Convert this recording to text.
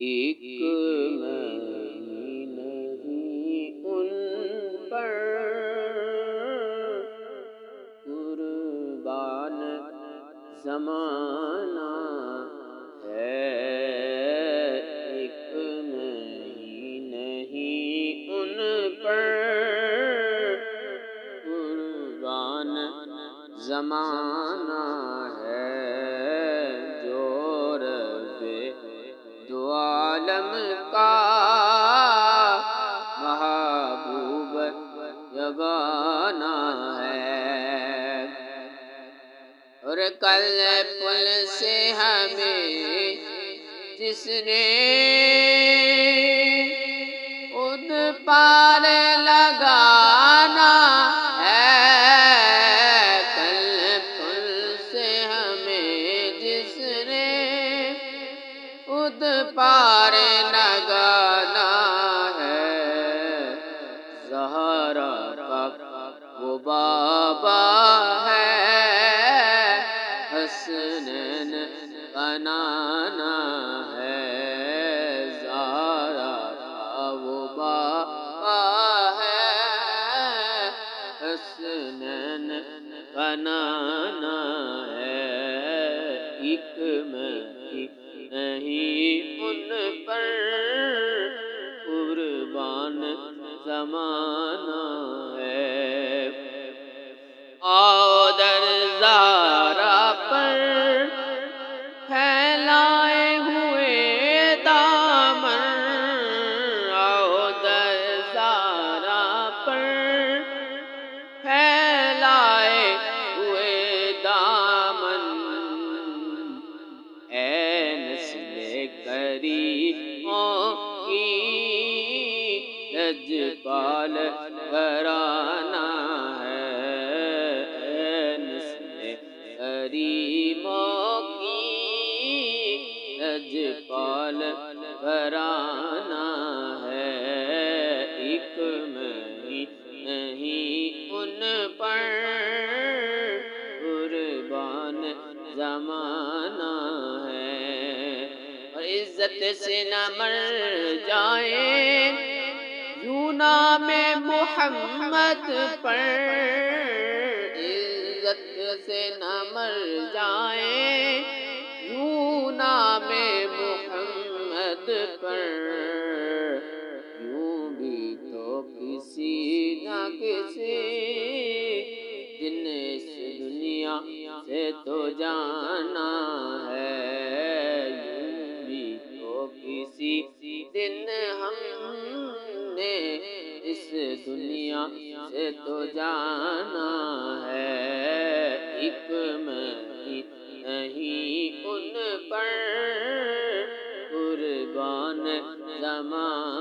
ایک میں ہی نہیں ان پر قربان زمانہ ہے، ایک میں ہی نہیں ان پر قربان زمانہ ہے، جو رب دو عالم کا محبوب یگانہ ہے، اور کل پل سے ہمیں جس نے خود پار لگانا ہے، کل پل سے ہمیں جس نے خود پار لگانا ہے، زہرا کا وہ بابا ہے، حسنین کا نانا ہے، زہرا کا وہ بابا ہے، حسنین کا نانا ہے، ایک میں ہی نہیں ان پر قربان زمانہ ہے، آؤ در زہرا پر پھیلائے ہوئے دامن، آؤ در زہرا پر پھیلائے ہوئے دامن، اے نسل کریموں کی لجپال گھرانہ ہے، اے نسل کریموں کی لجپال گھرانہ ہے، ایک میں ہی نہیں ان پر قربان زمانہ ہے، اور عزت سے نہ مر جائیں یوں نام محمد پر، عزت سے نہ مر جائیں یوں نام محمد پر، یوں بھی تو کسی نہ کسی دن اس دنیا سے تو جانا ہے، یوں بھی تو کسی دن ہم نے اس دنیا سے تو جانا ہے، ایک میں ہی نہیں ان پر قربان زمانہ